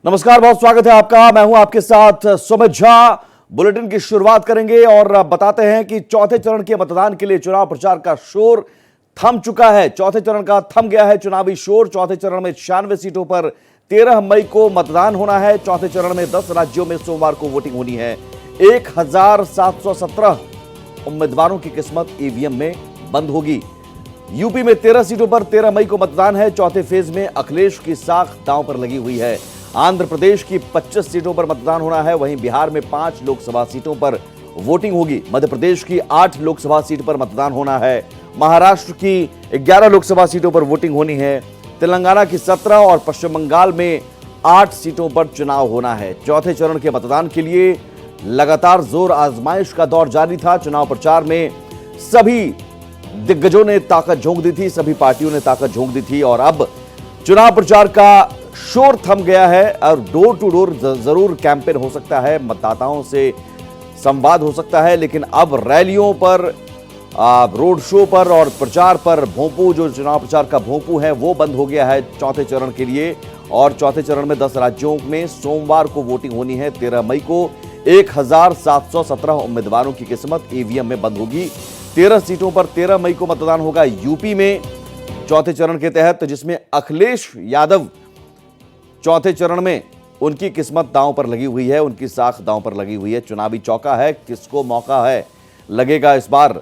नमस्कार, बहुत स्वागत है आपका। मैं हूं आपके साथ सुमित झा। बुलेटिन की शुरुआत करेंगे और बताते हैं कि चौथे चरण के मतदान के लिए चुनाव प्रचार का शोर थम चुका है। चौथे चरण का थम गया है चुनावी शोर। चौथे चरण में 96 सीटों पर 13 मई को मतदान होना है। चौथे चरण में 10 राज्यों में सोमवार को वोटिंग होनी है। 1717 उम्मीदवारों की किस्मत ईवीएम में बंद होगी। यूपी में 13 सीटों पर 13 मई को मतदान है। चौथे फेज में अखिलेश की साख दांव पर लगी हुई है। आंध्र प्रदेश की 25 सीटों पर मतदान होना है। वहीं बिहार में 5 लोकसभा सीटों पर वोटिंग होगी। मध्य प्रदेश की 8 लोकसभा सीट पर मतदान होना है। महाराष्ट्र की 11 लोकसभा सीटों पर वोटिंग होनी है। तेलंगाना की 17 और पश्चिम बंगाल में 8 सीटों पर चुनाव होना है। चौथे चरण के मतदान के लिए लगातार जोर आजमाइश का दौर जारी था। चुनाव प्रचार में सभी दिग्गजों ने ताकत झोंक दी थी, सभी पार्टियों ने ताकत झोंक दी थी और अब चुनाव प्रचार का शोर थम गया है और डोर टू डोर जरूर कैंपेन हो सकता है, मतदाताओं से संवाद हो सकता है, लेकिन अब रैलियों पर, रोड शो पर और प्रचार पर भोंपू, जो चुनाव प्रचार का भोंपू है, वो बंद हो गया है चौथे चरण के लिए। और चौथे चरण में 10 राज्यों में सोमवार को वोटिंग होनी है। 13 मई को 1717 उम्मीदवारों की किस्मत ईवीएम में बंद होगी। 13 सीटों पर 13 मई को मतदान होगा यूपी में चौथे चरण के तहत, जिसमें अखिलेश यादव चौथे चरण में उनकी किस्मत दांव पर लगी हुई है, उनकी साख दांव पर लगी हुई है। चुनावी चौका है, किसको मौका है लगेगा इस बार,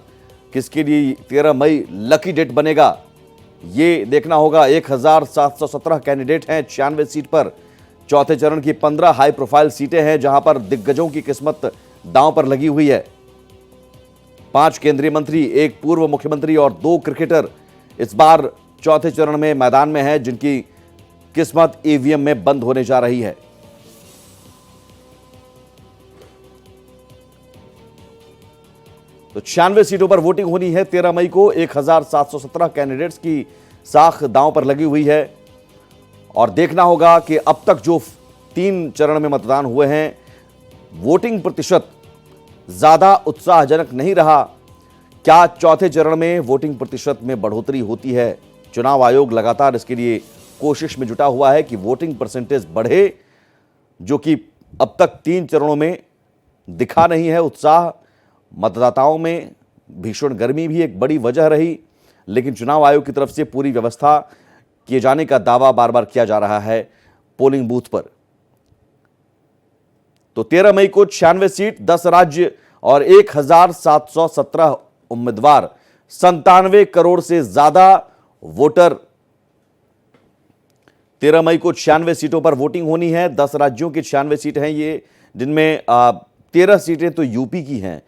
किसके लिए 13 मई लकी डेट बनेगा, ये देखना होगा। 1717 कैंडिडेट हैं 96 सीट पर। चौथे चरण की 15 हाई प्रोफाइल सीटें हैं जहां पर दिग्गजों की किस्मत दांव पर लगी हुई है। 5 केंद्रीय मंत्री, 1 पूर्व मुख्यमंत्री और 2 क्रिकेटर इस बार चौथे चरण में मैदान में हैं, जिनकी किस्मत ईवीएम में बंद होने जा रही है। तो 96 सीटों पर वोटिंग होनी है 13 मई को। 1717 कैंडिडेट्स की साख दांव पर लगी हुई है और देखना होगा कि अब तक जो 3 चरण में मतदान हुए हैं, वोटिंग प्रतिशत ज्यादा उत्साहजनक नहीं रहा। क्या चौथे चरण में वोटिंग प्रतिशत में बढ़ोतरी होती है? चुनाव आयोग लगातार इसके लिए कोशिश में जुटा हुआ है कि वोटिंग परसेंटेज बढ़े, जो कि अब तक 3 चरणों में दिखा नहीं है उत्साह। मतदाताओं में भीषण गर्मी भी एक बड़ी वजह रही, लेकिन चुनाव आयोग की तरफ से पूरी व्यवस्था किए जाने का दावा बार बार किया जा रहा है पोलिंग बूथ पर। तो 13 मई को 96 सीट, 10 राज्य और 1717 उम्मीदवार, 97 करोड़ से ज्यादा वोटर। 13 मई को 96 सीटों पर वोटिंग होनी है। 10 राज्यों की 96 सीट हैं ये, जिनमें 13 सीटें तो यूपी की हैं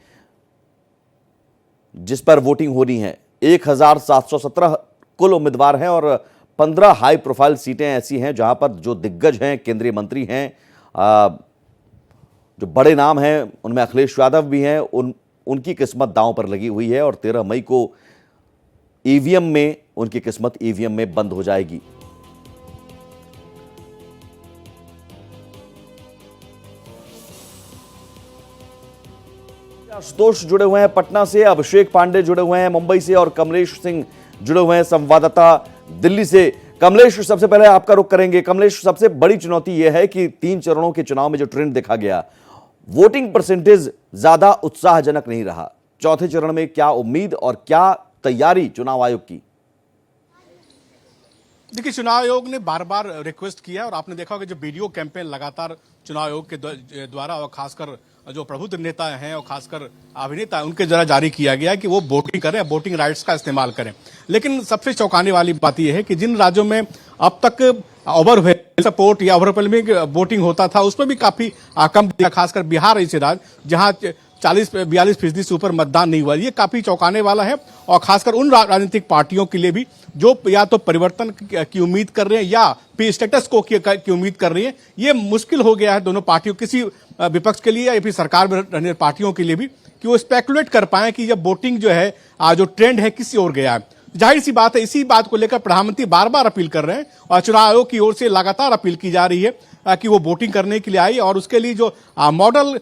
जिस पर वोटिंग होनी है। 1717 कुल उम्मीदवार हैं और 15 हाई प्रोफाइल सीटें ऐसी हैं जहां पर जो दिग्गज हैं, केंद्रीय मंत्री हैं, जो बड़े नाम हैं, उनमें अखिलेश यादव भी हैं, उनकी किस्मत दांव पर लगी हुई है और 13 मई को ईवीएम में उनकी किस्मत ईवीएम में बंद हो जाएगी। आशुतोष जुड़े हुए हैं पटना से, अभिषेक पांडे जुड़े हुए हैं मुंबई से और कमलेश सिंह जुड़े हुए हैं संवाददाता दिल्ली से। कमलेश, सबसे पहले आपका रुख करेंगे। कमलेश, सबसे बड़ी चुनौती यह है कि 3 चरणों के चुनाव में जो ट्रेंड देखा गया, वोटिंग परसेंटेज ज्यादा उत्साहजनक नहीं रहा। चौथे चरण में क्या उम्मीद और क्या तैयारी चुनाव आयोग की? देखिए, चुनाव आयोग ने बार बार रिक्वेस्ट किया और आपने देखा होगा जो वीडियो कैंपेन लगातार चुनाव आयोग के द्वारा और खासकर जो प्रबुद्ध नेता हैं और खासकर अभिनेता उनके द्वारा जारी किया गया है कि वो वोटिंग करें, वोटिंग राइट्स का इस्तेमाल करें। लेकिन सबसे चौंकाने वाली बात यह है कि जिन राज्यों में अब तक ओवरवेलमिंग सपोर्ट या ओवरवेलमिंग वोटिंग होता था, उसमें भी काफी कम, खासकर बिहार ऐसे राज्य जहां 40-42% से ऊपर मतदान नहीं हुआ। ये काफी चौंकाने वाला है और खासकर उन राजनीतिक पार्टियों के लिए भी जो या तो परिवर्तन की उम्मीद कर रहे हैं या फिर स्टेटस को की उम्मीद कर रही है। ये मुश्किल हो गया है दोनों पार्टियों, किसी विपक्ष के लिए या फिर सरकार में रहने पार्टियों के लिए भी, कि वो स्पेकुलेट कर पाए कि ये वोटिंग जो है, जो ट्रेंड है, किसी और गया है। जाहिर सी बात है, इसी बात को लेकर प्रधानमंत्री बार बार अपील कर रहे हैं और चुनाव आयोग की ओर से लगातार अपील की जा रही है कि वो वोटिंग करने के लिए आई और उसके लिए जो मॉडल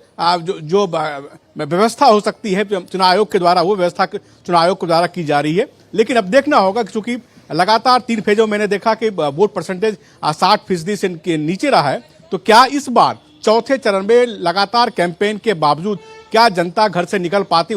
जो व्यवस्था हो सकती है चुनाव आयोग के द्वारा, वो व्यवस्था चुनाव आयोग के द्वारा की जा रही है। लेकिन अब देखना होगा कि चूंकि लगातार 3 फेजों में मैंने देखा कि वोट परसेंटेज 60% से नीचे रहा है, तो क्या इस बार चौथे चरण में लगातार कैंपेन के बावजूद क्या जनता घर से निकल पाती,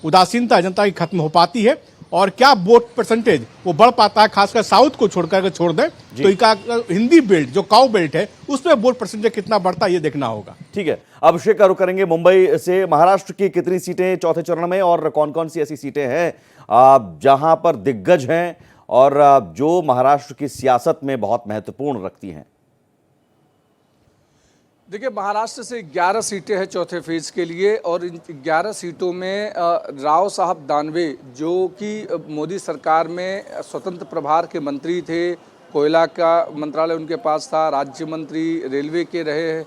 उदासीनता जनता की खत्म हो पाती है, और क्या वोट परसेंटेज वो बढ़ पाता है, खासकर साउथ को छोड़ दें तो इनका हिंदी बेल्ट जो काउ बेल्ट है उसमें वोट परसेंटेज कितना बढ़ता है ये देखना होगा। ठीक है, अभिषेक का रुख करेंगे मुंबई से। महाराष्ट्र की कितनी सीटें चौथे चरण में और कौन कौन सी ऐसी सीटें हैं जहां पर दिग्गज हैं और जो महाराष्ट्र की सियासत में बहुत महत्वपूर्ण रखती हैं? देखिए, महाराष्ट्र से 11 सीटें हैं चौथे फेज के लिए, और इन 11 सीटों में राव साहब दानवे जो कि मोदी सरकार में स्वतंत्र प्रभार के मंत्री थे, कोयला का मंत्रालय उनके पास था, राज्य मंत्री रेलवे के रहे हैं,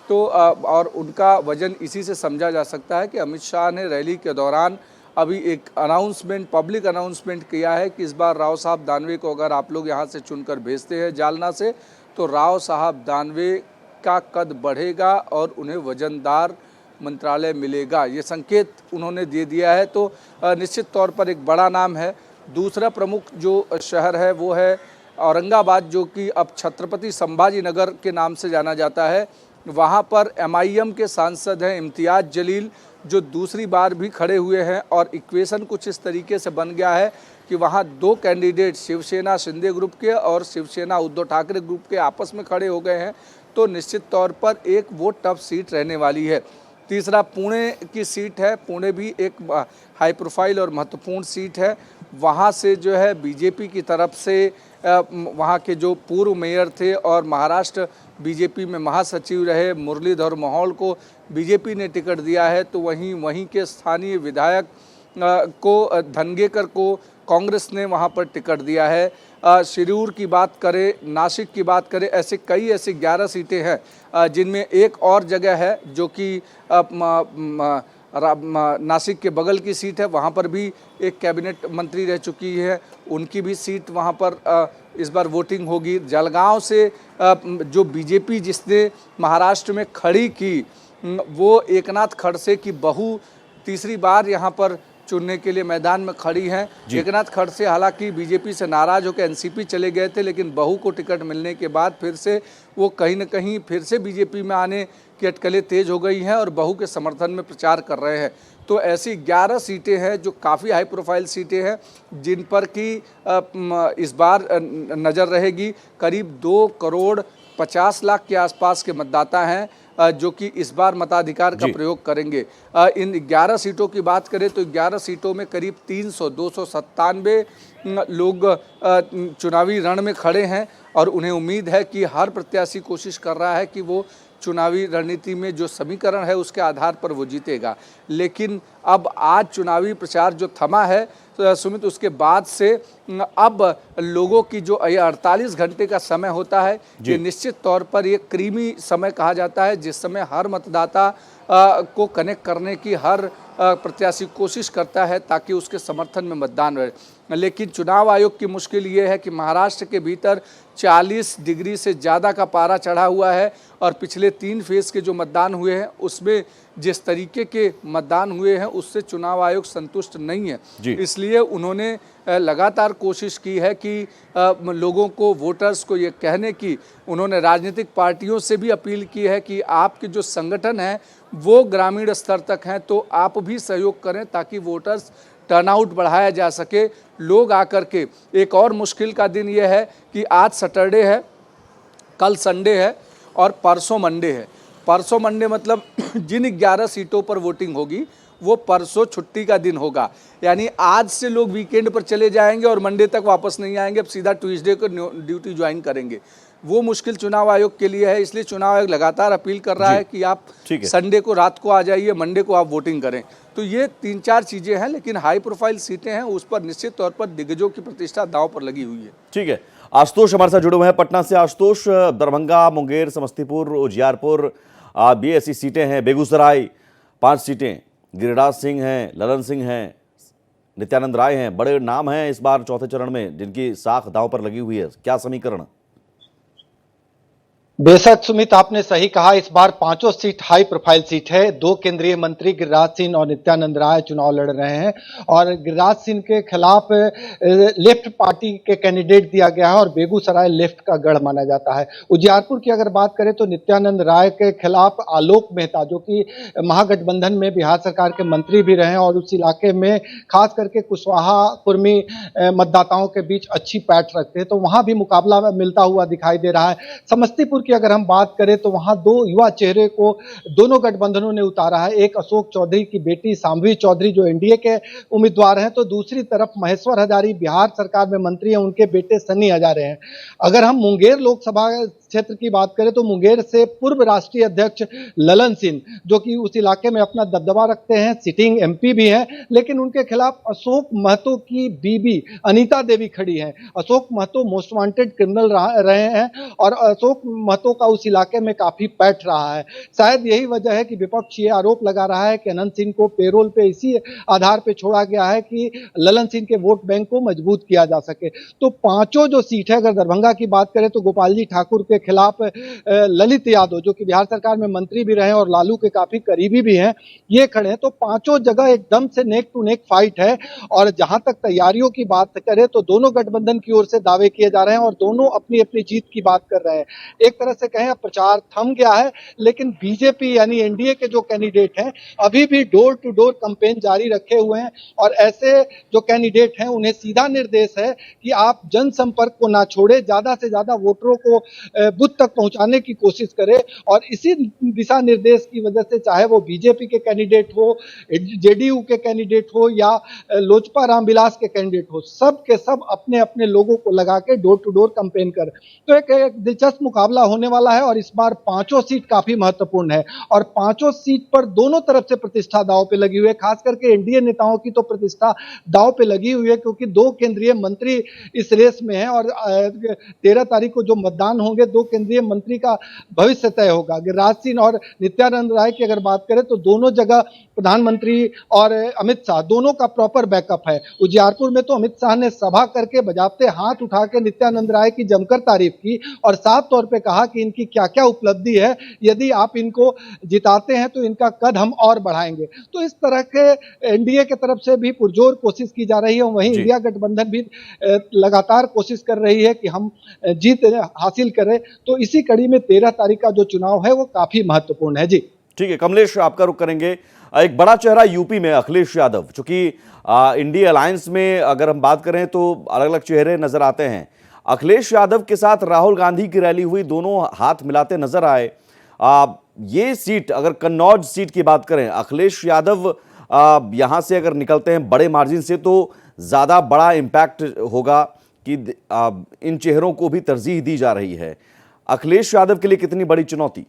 तो और उनका वजन इसी से समझा जा सकता है कि अमित शाह ने रैली के दौरान अभी एक अनाउंसमेंट, पब्लिक अनाउंसमेंट किया है कि इस बार राव साहब दानवे को अगर आप लोग यहाँ से चुनकर भेजते हैं जालना से, तो राव साहब दानवे का कद बढ़ेगा और उन्हें वजनदार मंत्रालय मिलेगा। ये संकेत उन्होंने दे दिया है, तो निश्चित तौर पर एक बड़ा नाम है। दूसरा प्रमुख जो शहर है वो है औरंगाबाद, जो कि अब छत्रपति संभाजी नगर के नाम से जाना जाता है। वहाँ पर MIM के सांसद हैं इम्तियाज़ जलील, जो दूसरी बार भी खड़े हुए हैं, और इक्वेशन कुछ इस तरीके से बन गया है कि वहाँ 2 कैंडिडेट शिवसेना शिंदे ग्रुप के और शिवसेना उद्धव ठाकरे ग्रुप के आपस में खड़े हो गए हैं, तो निश्चित तौर पर एक वो टफ सीट रहने वाली है। तीसरा पुणे की सीट है, पुणे भी एक हाई प्रोफाइल और महत्वपूर्ण सीट है। वहाँ से जो है बीजेपी की तरफ से वहाँ के जो पूर्व मेयर थे और महाराष्ट्र बीजेपी में महासचिव रहे मुरलीधर मोहोळ को बीजेपी ने टिकट दिया है, तो वहीं के स्थानीय विधायक को धनगेकर को कांग्रेस ने वहाँ पर टिकट दिया है। शिरूर की बात करें, नासिक की बात करें, ऐसे 11 सीटें हैं जिनमें एक और जगह है जो कि नासिक के बगल की सीट है, वहाँ पर भी एक कैबिनेट मंत्री रह चुकी है, उनकी भी सीट वहाँ पर इस बार वोटिंग होगी। जलगांव से जो बीजेपी जिसने महाराष्ट्र में खड़ी की, वो एकनाथ खड़से की बहू तीसरी बार यहाँ पर चुनने के लिए मैदान में खड़ी हैं। एकनाथ खड़से हालांकि बीजेपी से नाराज होकर एनसीपी चले गए थे, लेकिन बहू को टिकट मिलने के बाद फिर से वो कहीं न कहीं फिर से बीजेपी में आने की अटकलें तेज हो गई हैं और बहू के समर्थन में प्रचार कर रहे हैं। तो ऐसी 11 सीटें हैं जो काफ़ी हाई प्रोफाइल सीटें हैं, जिन पर कि इस बार नज़र रहेगी। करीब 2 करोड़ 50 लाख के आसपास के मतदाता हैं जो कि इस बार मताधिकार का प्रयोग करेंगे। इन 11 सीटों की बात करें तो 11 सीटों में करीब 297 लोग चुनावी रण में खड़े हैं, और उन्हें उम्मीद है कि हर प्रत्याशी कोशिश कर रहा है कि वो चुनावी रणनीति में जो समीकरण है उसके आधार पर वो जीतेगा। लेकिन अब आज चुनावी प्रचार जो थमा है सुमित, उसके बाद से अब लोगों की जो 48 घंटे का समय होता है, ये निश्चित तौर पर ये क्रीमी समय कहा जाता है, जिस समय हर मतदाता को कनेक्ट करने की हर प्रत्याशी कोशिश करता है ताकि उसके समर्थन में मतदान रहे। लेकिन चुनाव आयोग की मुश्किल ये है कि महाराष्ट्र के भीतर 40 डिग्री से ज़्यादा का पारा चढ़ा हुआ है, और पिछले 3 फेज़ के जो मतदान हुए हैं उसमें जिस तरीके के मतदान हुए हैं उससे चुनाव आयोग संतुष्ट नहीं है। इसलिए उन्होंने लगातार कोशिश की है कि लोगों को, वोटर्स को ये कहने की, उन्होंने राजनीतिक पार्टियों से भी अपील की है कि आपके जो संगठन हैं वो ग्रामीण स्तर तक हैं, तो आप भी सहयोग करें ताकि वोटर्स टर्नआउट बढ़ाया जा सके, लोग आकर के। एक और मुश्किल का दिन यह है कि आज सैटरडे है, कल संडे है और परसों मंडे है। परसों मंडे मतलब जिन 11 सीटों पर वोटिंग होगी वो परसों छुट्टी का दिन होगा, यानी आज से लोग वीकेंड पर चले जाएंगे और मंडे तक वापस नहीं आएंगे, अब सीधा ट्यूसडे को ड्यूटी ज्वाइन करेंगे। वो मुश्किल चुनाव आयोग के लिए है, इसलिए चुनाव आयोग लगातार अपील कर रहा है कि आप संडे को रात को आ जाइए, मंडे को आप वोटिंग करें। तो ये 3-4 चीज़ें हैं, लेकिन हाई प्रोफाइल सीटें हैं, उस पर निश्चित तौर पर दिग्गजों की प्रतिष्ठा दांव पर लगी हुई है। ठीक है, आशुतोष हमारे साथ जुड़े हुए हैं पटना से। आशुतोष, दरभंगा, मुंगेर, समस्तीपुर, उजियारपुर, ये ऐसी सीटें हैं। बेगूसराय 5 सीटें, गिरिराज सिंह हैं, ललन सिंह हैं, नित्यानंद राय हैं, बड़े नाम हैं इस बार चौथे चरण में जिनकी साख दांव पर लगी हुई है। क्या समीकरण? बेशक सुमित, आपने सही कहा। इस बार पांचों सीट हाई प्रोफाइल सीट है। दो केंद्रीय मंत्री गिरिराज सिंह और नित्यानंद राय चुनाव लड़ रहे हैं और गिरिराज सिंह के खिलाफ लेफ्ट पार्टी के कैंडिडेट दिया गया है और बेगूसराय लेफ्ट का गढ़ माना जाता है। उजियारपुर की अगर बात करें तो नित्यानंद राय के खिलाफ आलोक मेहता, जो कि महागठबंधन में बिहार सरकार के मंत्री भी रहे और उस इलाके में खास करके कुशवाहा कुर्मी मतदाताओं के बीच अच्छी पैठ रखते हैं, तो वहां भी मुकाबला मिलता हुआ दिखाई दे रहा है। समस्तीपुर की अगर हम बात करें तो वहां दो युवा चेहरे को दोनों गठबंधनों ने उतारा है। एक अशोक चौधरी की बेटी शांभवी चौधरी जो एनडीए के उम्मीदवार हैं, तो दूसरी तरफ महेश्वर हजारी बिहार सरकार में मंत्री हैं, उनके बेटे सन्नी हजारे हैं। अगर हम मुंगेर लोकसभा क्षेत्र की बात करें तो मुंगेर से पूर्व राष्ट्रीय अध्यक्ष ललन सिंह, जो कि उस इलाके में अपना दबदबा रखते हैं, सिटिंग एमपी भी हैं, लेकिन उनके खिलाफ अशोक महतो की बीबी अनीता देवी खड़ी हैं। Ashok Mahato most wanted criminal रहे हैं और अशोक महतो का उस इलाके में काफी पैठ रहा है। शायद यही वजह है कि विपक्ष ये आरोप लगा रहा है कि अनंत सिंह को पेरोल पे इसी आधार पे छोड़ा गया है कि ललन सिंह के वोट बैंक को मजबूत किया जा सके। तो पांचों जो सीट है, अगर दरभंगा की बात करें तो गोपाल जी ठाकुर के खिलाफ ललित यादव, जो कि बिहार सरकार में मंत्री भी रहे और लालू के काफी करीबी भी हैं, ये खड़े हैं। तो पांचों जगह एकदम से नेक टू नेक फाइट है। और जहां तक तैयारियों की बात करें तो दोनों गठबंधन की ओर से दावे किए जा रहे हैं और दोनों अपनी अपनी जीत की बात कर रहे हैं। एक तरह से कहें प्रचार थम गया है, लेकिन बीजेपी यानी एनडीए के जो कैंडिडेट हैं अभी भी डोर टू डोर कैंपेन जारी रखे हुए हैं और ऐसे जो कैंडिडेट हैं उन्हें सीधा निर्देश है कि आप जनसंपर्क को ना छोड़े, ज्यादा से ज्यादा वोटरों को बूथ तक पहुंचाने की कोशिश करें। और इसी दिशा निर्देश की वजह से चाहे वो बीजेपी के कैंडिडेट हो, जेडीयू के कैंडिडेट हो या लोजपा रामविलास के कैंडिडेट हो, सब के सब अपने अपने लोगों को लगा के डोर टू डोर कैंपेन कर। तो एक दिलचस्प मुकाबला होने वाला है और इस बार पांचों सीट काफी महत्वपूर्ण है और पांचों सीट पर दोनों तरफ से प्रतिष्ठा दांव पे लगी हुई है। खास करके एनडीए नेताओं की तो प्रतिष्ठा दांव पे लगी हुई है, क्योंकि दो केंद्रीय मंत्री इस रेस में हैं और 13 तारीख को जो मतदान होंगे, दो केंद्रीय मंत्री का भविष्य तय होगा। गिरिराज सिंह और नित्यानंद राय की अगर बात करें तो दोनों जगह प्रधानमंत्री और अमित शाह दोनों का प्रॉपर बैकअप है। उजियारपुर में तो अमित शाह ने सभा करके बजाते हाथ उठा के नित्यानंद राय की जमकर तारीफ की और साफ तौर पे कहा कि इनकी क्या क्या उपलब्धि है, यदि आप इनको जिताते हैं तो इनका कद हम और बढ़ाएंगे। तो इस तरह के एनडीए की तरफ से भी पुरजोर कोशिश की जा रही है। वहीं इंडिया गठबंधन भी लगातार कोशिश कर रही है कि हम जीत हासिल करें। तो इसी कड़ी में 13 तारीख का जो चुनाव है वो काफी महत्वपूर्ण है। जी ठीक है कमलेश, आपका रुख करेंगे। एक बड़ा चेहरा यूपी में अखिलेश यादव, चूंकि इंडिया अलायंस में अगर हम बात करें तो अलग अलग चेहरे नजर आते हैं। अखिलेश यादव के साथ राहुल गांधी की रैली हुई, दोनों हाथ मिलाते नजर आए। ये सीट, अगर कन्नौज सीट की बात करें, अखिलेश यादव यहां से अगर निकलते हैं बड़े मार्जिन से तो ज्यादा बड़ा इंपैक्ट होगा कि इन चेहरों को भी तरजीह दी जा रही है। अखिलेश यादव के लिए कितनी बड़ी चुनौती?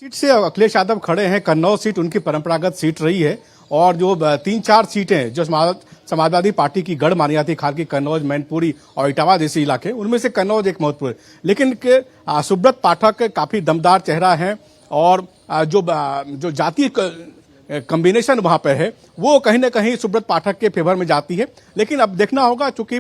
सीट से अखिलेश यादव खड़े हैं। कन्नौज सीट उनकी परंपरागत सीट रही है और जो 3-4 सीटें जो समाजवादी पार्टी की गढ़ मानी जाती, खास की कन्नौज, मैनपुरी और इटावा जैसे इलाके, उनमें से कन्नौज एक महत्वपूर्ण। लेकिन सुब्रत पाठक काफी दमदार चेहरा है और जो जातीय कॉम्बिनेशन वहां पे है वो कहीं ना कहीं सुब्रत पाठक के फेवर में जाती है। लेकिन अब देखना होगा, चूंकि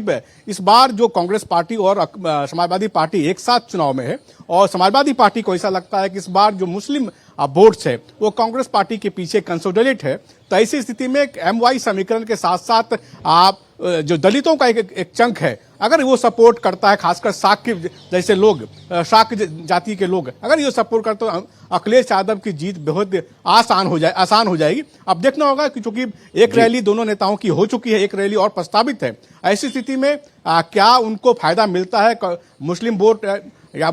इस बार जो कांग्रेस पार्टी और समाजवादी पार्टी एक साथ चुनाव में है और समाजवादी पार्टी को ऐसा लगता है कि इस बार जो मुस्लिम वोट्स है वो कांग्रेस पार्टी के पीछे कंसोलिडेट है। तो ऐसी स्थिति में एमवाई समीकरण के साथ साथ आप जो दलितों का एक चंक है, अगर वो सपोर्ट करता है, खासकर शाक्य जैसे लोग, शाक्य जाति के लोग अगर ये सपोर्ट करते तो अखिलेश यादव की जीत बहुत आसान हो जाएगी। अब देखना होगा कि चूंकि एक रैली दोनों नेताओं की हो चुकी है, एक रैली और प्रस्तावित है, ऐसी स्थिति में क्या उनको फायदा मिलता है, मुस्लिम वोट या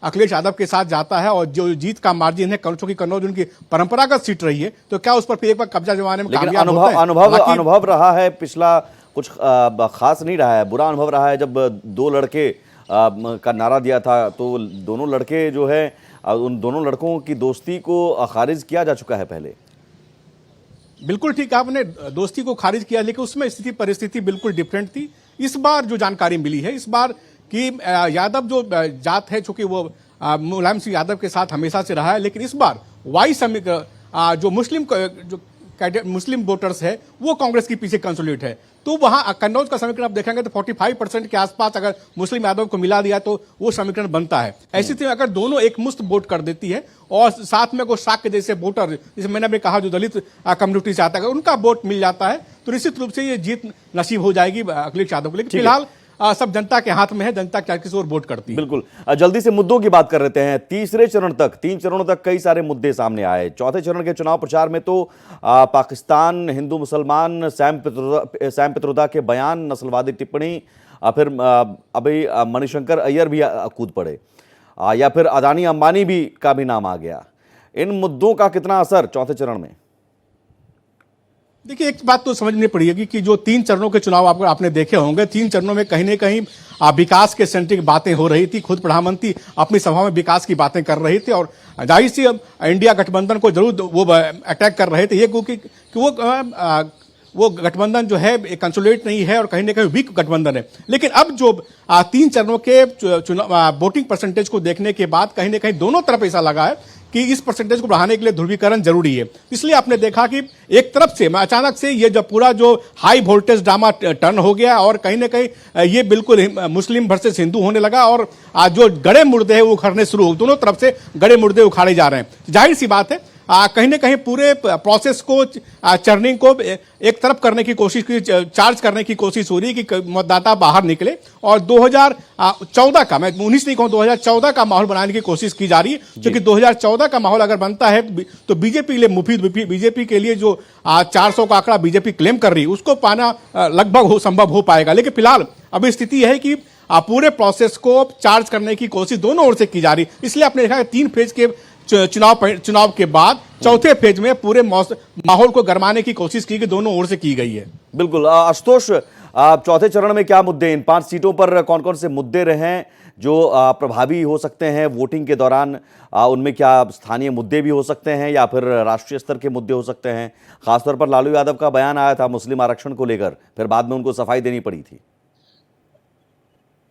अखिलेश यादव के साथ जाता है और जो जीत का मार्जिन है, चूंकि कन्नौज उनकी परंपरागत सीट रही है, तो क्या उस पर फिर एक बार कब्जा जमाने में कामयाब होते हैं? अनुभव रहा है पिछला कुछ खास नहीं रहा है, बुरा अनुभव रहा है। जब दो लड़के का नारा दिया था तो दोनों लड़के जो है, उन दोनों लड़कों की दोस्ती को खारिज किया जा चुका है पहले। बिल्कुल ठीक, आपने दोस्ती को खारिज किया, लेकिन उसमें स्थिति परिस्थिति बिल्कुल डिफरेंट थी। इस बार जो जानकारी मिली है, इस बार कि यादव जो जात है, चूंकि वो मुलायम सिंह यादव के साथ हमेशा से रहा है, लेकिन इस बार वाई जो मुस्लिम जो मुस्लिम वोटर्स है वो कांग्रेस के पीछे कंसोलिडेट है। तो वहां कन्नौज का समीकरण आप देखेंगे तो 45% के आसपास अगर मुस्लिम यादव को मिला दिया तो वो समीकरण बनता है। ऐसी स्थिति में अगर दोनों एक मुश्त वोट कर देती है और साथ में कोई शाक्य जैसे वोटर, जैसे मैंने भी कहा जो दलित कम्युनिटी से आता है, अगर उनका वोट मिल जाता है तो निश्चित रूप से ये जीत नसीब हो जाएगी अखिलेश यादव को। लेकिन फिलहाल सब जनता के हाथ में है, जनता किस ओर वोट करती है। बिल्कुल, जल्दी से मुद्दों की बात कर लेते हैं। तीसरे चरण तक, 3 चरणों तक कई सारे मुद्दे सामने आए। चौथे चरण के चुनाव प्रचार में तो पाकिस्तान, हिंदू मुसलमान, सैम पित्रोदा के बयान, नस्लवादी टिप्पणी, फिर अभी मणिशंकर अय्यर भी कूद पड़े, या फिर अदानी अंबानी भी का भी नाम आ गया। इन मुद्दों का कितना असर चौथे चरण में? देखिए, एक बात तो समझनी पड़ेगी कि जो 3 चरणों के चुनाव आपने देखे होंगे, 3 चरणों में कहीं न कहीं विकास के सेंट्रिक बातें हो रही थी। खुद प्रधानमंत्री अपनी सभा में विकास की बातें कर रही थी और जाहिर सी इंडिया गठबंधन को जरूर वो अटैक कर रहे थे, ये क्योंकि वो गठबंधन जो है कंसोलिडेट नहीं है और कहीं ना कहीं वीक गठबंधन है। लेकिन अब जो 3 चरणों के चुनाव वोटिंग परसेंटेज को देखने के बाद कहीं ना कहीं दोनों तरफ ऐसा लगा है कि इस परसेंटेज को बढ़ाने के लिए ध्रुवीकरण जरूरी है। इसलिए आपने देखा कि एक तरफ से अचानक से ये जो पूरा जो हाई वोल्टेज ड्रामा टर्न हो गया और कहीं ना कहीं ये बिल्कुल मुस्लिम वर्सेस हिंदू होने लगा और जो गड़े मुर्दे हैं वो उखड़ने शुरू हो, दोनों तरफ से गड़े मुर्दे उखाड़े जा रहे हैं। जाहिर सी बात है कहीं ना कहीं पूरे प्रोसेस को चर्निंग को एक तरफ करने की कोशिश की, चार्ज करने की कोशिश हो रही है कि मतदाता बाहर निकले और 2014 का, मैं 19 नहीं कहूं, 2014 का माहौल बनाने की कोशिश की जा रही है। क्योंकि 2014 का माहौल अगर बनता है तो बीजेपी के लिए मुफीद, बीजेपी के लिए जो 400 का आंकड़ा बीजेपी क्लेम कर रही है उसको पाना लगभग संभव हो पाएगा। लेकिन फिलहाल अभी स्थिति है कि पूरे प्रोसेस को चार्ज करने की कोशिश दोनों ओर से की जा रही है। इसलिए आपने देखा 3 फेज के चुनाव के बाद चौथे फेज में पूरे माहौल को गरमाने की कोशिश की गई, दोनों ओर से की गई है। बिल्कुल। आशुतोष, चौथे चरण में क्या मुद्दे, इन 5 सीटों पर कौन कौन से मुद्दे रहे जो प्रभावी हो सकते हैं वोटिंग के दौरान? उनमें क्या स्थानीय मुद्दे भी हो सकते हैं या फिर राष्ट्रीय स्तर के मुद्दे हो सकते हैं? खासतौर पर लालू यादव का बयान आया था मुस्लिम आरक्षण को लेकर, फिर बाद में उनको सफाई देनी पड़ी थी।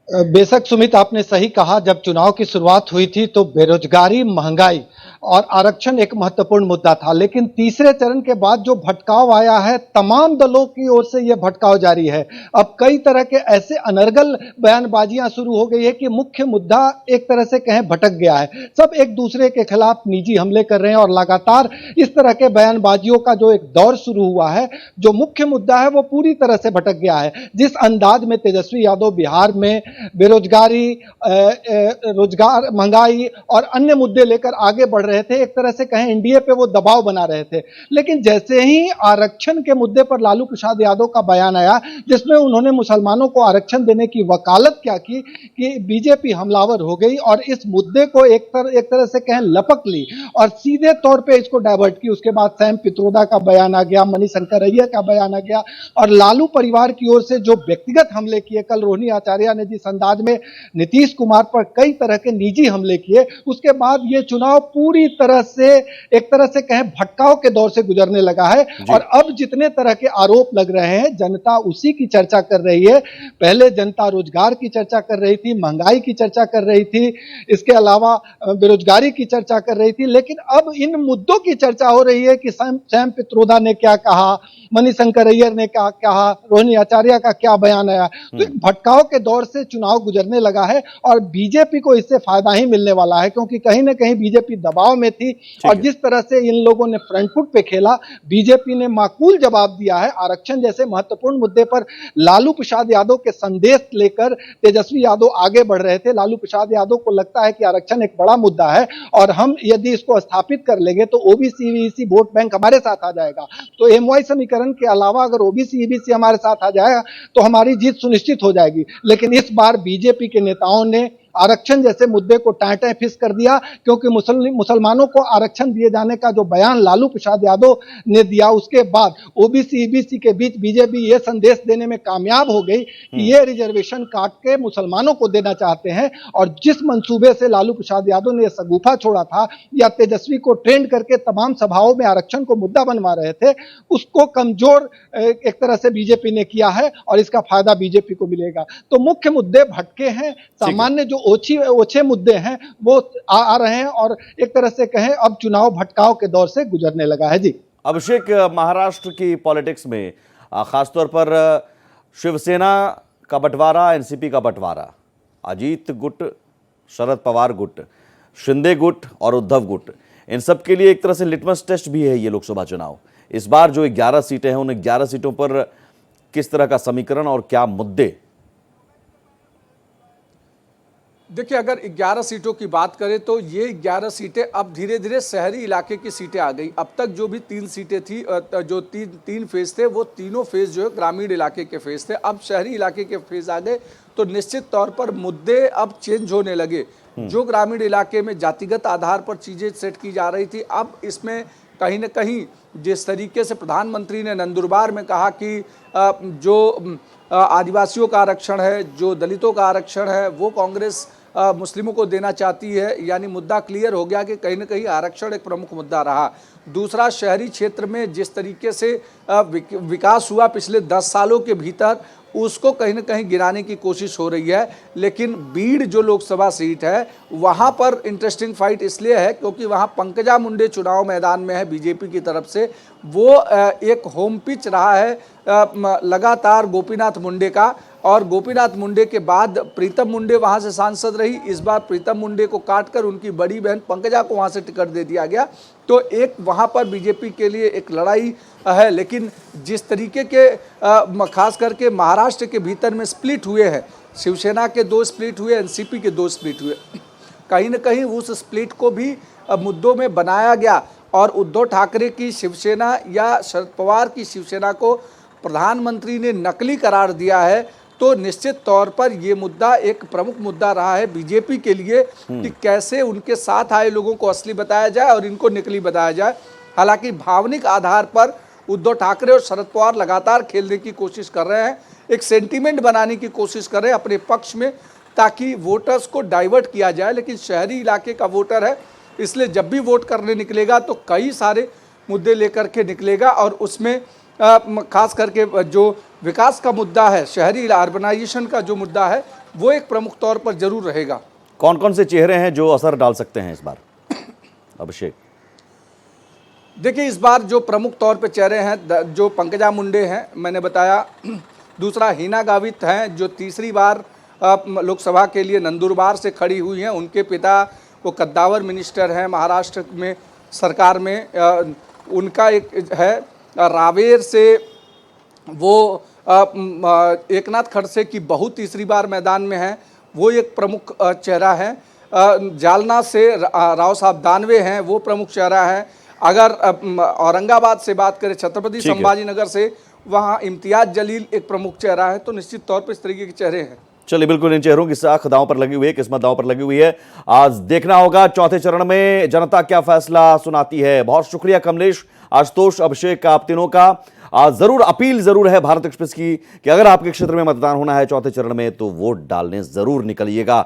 बेशक सुमित, आपने सही कहा। जब चुनाव की शुरुआत हुई थी तो बेरोजगारी, महंगाई और आरक्षण एक महत्वपूर्ण मुद्दा था। लेकिन तीसरे चरण के बाद जो भटकाव आया है, तमाम दलों की ओर से यह भटकाव जारी है। अब कई तरह के ऐसे अनर्गल बयानबाजियां शुरू हो गई है कि मुख्य मुद्दा एक तरह से कहें भटक गया है। सब एक दूसरे के खिलाफ निजी हमले कर रहे हैं और लगातार इस तरह के बयानबाजियों का जो एक दौर शुरू हुआ है, जो मुख्य मुद्दा है वो पूरी तरह से भटक गया है। जिस अंदाज में तेजस्वी यादव बिहार में बेरोजगारी, रोजगार, महंगाई और अन्य मुद्दे लेकर आगे बढ़ रहे थे, एक तरह से कहें एनडीए पे वो दबाव बना रहे थे। लेकिन जैसे ही आरक्षण के मुद्दे पर लालू प्रसाद यादव का बयान आया, जिसमें उन्होंने मुसलमानों को आरक्षण देने की वकालत क्या की कि बीजेपी हमलावर हो गई और इस मुद्दे को एक तरह से कहें लपक ली और सीधे तौर पे इसको डाइवर्ट की। उसके बाद सैम पित्रोदा का बयान आ गया, मणिशंकर अय्यर का बयान आ गया और लालू परिवार की ओर से जो व्यक्तिगत हमले किए, कल रोहिणी आचार्य ने जिस अंदाज में नीतीश कुमार पर कई तरह के निजी हमले किए, उसके बाद ये चुनाव पूरी तरह से एक तरह से कहें भटकाव के दौर से गुजरने लगा है। और अब जितने तरह के आरोप लग रहे हैं, जनता उसी की चर्चा कर रही है। पहले जनता रोजगार की चर्चा कर रही थी, महंगाई की चर्चा कर रही थी, इसके अलावा बेरोजगारी की चर्चा कर रही थी। लेकिन अब इन मुद्दों की चर्चा हो रही है कि सैम पित्रोदा ने क्या कहा, मणिशंकर अय्यर ने क्या कहा, रोहिणी आचार्य का क्या बयान आया। तो एक भटकाव के दौर से चुनाव गुजरने लगा है और बीजेपी को इससे फायदा ही मिलने वाला है, क्योंकि कहीं ना कहीं बीजेपी दबाव में थी और जिस तरह से इन लोगों ने फ्रंट फुट पे खेला, बीजेपी ने माकूल जवाब दिया है। आरक्षण जैसे महत्वपूर्ण मुद्दे पर लालू प्रसाद यादव के संदेश लेकर तेजस्वी यादव आगे बढ़ रहे थे। लालू प्रसाद यादव को लगता है कि आरक्षण एक बड़ा मुद्दा है और हम यदि इसको स्थापित कर लेंगे तो ओबीसी ईबीसी वोट बैंक हमारे साथ आ जाएगा। तो एमवाई समीकरण के अलावा अगर ओबीसी ईबीसी हमारे साथ आ जाएगा तो हमारी जीत सुनिश्चित हो जाएगी। लेकिन इस बार बीजेपी के नेताओं ने आरक्षण जैसे मुद्दे को टाँटे फिस कर दिया, क्योंकि मुसलमानों को आरक्षण दिए जाने का जो बयान लालू प्रसाद यादव ने दिया, उसके बाद ओबीसी ईबीसी के बीच बीजेपी ये संदेश देने में कामयाब हो गई कि ये रिजर्वेशन काट के मुसलमानों को देना चाहते हैं। और जिस मंसूबे से लालू प्रसाद यादव ने सगुफा छोड़ा था या तेजस्वी को ट्रेंड करके तमाम सभाओं में आरक्षण को मुद्दा बनवा रहे थे, उसको कमजोर एक तरह से बीजेपी ने किया है और इसका फायदा बीजेपी को मिलेगा। तो मुख्य मुद्दे भटके हैं, सामान्य जो ओछे मुद्दे हैं वो आ रहे हैं और एक तरह से कहें अब चुनाव भटकाव के दौर से गुजरने लगा है। जी अभिषेक, महाराष्ट्र की पॉलिटिक्स में खासतौर पर शिवसेना का बंटवारा, एनसीपी का बंटवारा, अजीत गुट, शरद पवार गुट, शिंदे गुट और उद्धव गुट, इन सब के लिए एक तरह से लिटमस टेस्ट भी है ये लोकसभा चुनाव। इस बार जो 11 सीटें हैं, उन 11 सीटों पर किस तरह का समीकरण और क्या मुद्दे? देखिए, अगर 11 सीटों की बात करें तो ये 11 सीटें अब धीरे धीरे शहरी इलाके की सीटें आ गई। अब तक जो भी 3 सीटें थी, जो तीन फेज थे, वो तीनों फेज जो है ग्रामीण इलाके के फेज थे। अब शहरी इलाके के फेज आ गए तो निश्चित तौर पर मुद्दे अब चेंज होने लगे। जो ग्रामीण इलाके में जातिगत आधार पर चीज़ें सेट की जा रही थी, अब इसमें कहीं ना कहीं जिस तरीके से प्रधानमंत्री ने नंदुरबार में कहा कि जो आदिवासियों का आरक्षण है, जो दलितों का आरक्षण है, वो कांग्रेस मुस्लिमों को देना चाहती है, यानी मुद्दा क्लियर हो गया कि कहीं ना कहीं आरक्षण एक प्रमुख मुद्दा रहा। दूसरा, शहरी क्षेत्र में जिस तरीके से विकास हुआ पिछले 10 सालों के भीतर, उसको कहीं ना कहीं गिराने की कोशिश हो रही है। लेकिन बीड़ जो लोकसभा सीट है, वहाँ पर इंटरेस्टिंग फाइट इसलिए है क्योंकि वहाँ पंकजा मुंडे चुनाव मैदान में है बीजेपी की तरफ से। वो एक होम पिच रहा है लगातार गोपीनाथ मुंडे का, और गोपीनाथ मुंडे के बाद प्रीतम मुंडे वहां से सांसद रही। इस बार प्रीतम मुंडे को काटकर उनकी बड़ी बहन पंकजा को वहां से टिकट दे दिया गया। तो एक वहां पर बीजेपी के लिए एक लड़ाई है। लेकिन जिस तरीके के खास करके महाराष्ट्र के भीतर में स्प्लिट हुए हैं, शिवसेना के 2 स्प्लिट हुए, एनसीपी के 2 स्प्लिट हुए, कहीं ना कहीं उस स्प्लिट को भी मुद्दों में बनाया गया और उद्धव ठाकरे की शिवसेना या शरद पवार की शिवसेना को प्रधानमंत्री ने नकली करार दिया है। तो निश्चित तौर पर ये मुद्दा एक प्रमुख मुद्दा रहा है बीजेपी के लिए कि कैसे उनके साथ आए लोगों को असली बताया जाए और इनको नकली बताया जाए। हालांकि भावनिक आधार पर उद्धव ठाकरे और शरद पवार लगातार खेलने की कोशिश कर रहे हैं, एक सेंटीमेंट बनाने की कोशिश कर रहे हैं अपने पक्ष में, ताकि वोटर्स को डाइवर्ट किया जाए। लेकिन शहरी इलाके का वोटर है, इसलिए जब भी वोट करने निकलेगा तो कई सारे मुद्दे लेकर के निकलेगा, और उसमें खास करके जो विकास का मुद्दा है, शहरी अर्बनाइजेशन का जो मुद्दा है, वो एक प्रमुख तौर पर जरूर रहेगा। कौन कौन से चेहरे हैं जो असर डाल सकते हैं इस बार, अभिषेक? देखिए, इस बार जो प्रमुख तौर पे चेहरे हैं, जो पंकजा मुंडे हैं, मैंने बताया। दूसरा, हिना गावित हैं, जो तीसरी बार लोकसभा के लिए नंदुरबार से खड़ी हुई हैं। उनके पिता वो कद्दावर मिनिस्टर हैं महाराष्ट्र में सरकार में। उनका एक है रावेर से वो एकनाथ खड़से की बहू तीसरी बार मैदान में है, वो एक प्रमुख चेहरा है। जालना से राव साहब दानवे हैं, वो प्रमुख चेहरा है। अगर औरंगाबाद से बात करें, छत्रपति संभाजी नगर से, वहाँ इम्तियाज जलील एक प्रमुख चेहरा है। तो निश्चित तौर पर इस तरीके के चेहरे हैं। चलिए, बिल्कुल इन चेहरों की साख दांव पर लगी हुई है, किस्मत दांव पर लगी हुई है। आज देखना होगा चौथे चरण में जनता क्या फैसला सुनाती है। बहुत शुक्रिया कमलेश, आशुतोष, अभिषेक, आप तीनों का। आज जरूर अपील जरूर है भारत एक्सप्रेस की कि अगर आपके क्षेत्र में मतदान होना है चौथे चरण में तो वोट डालने जरूर निकलिएगा।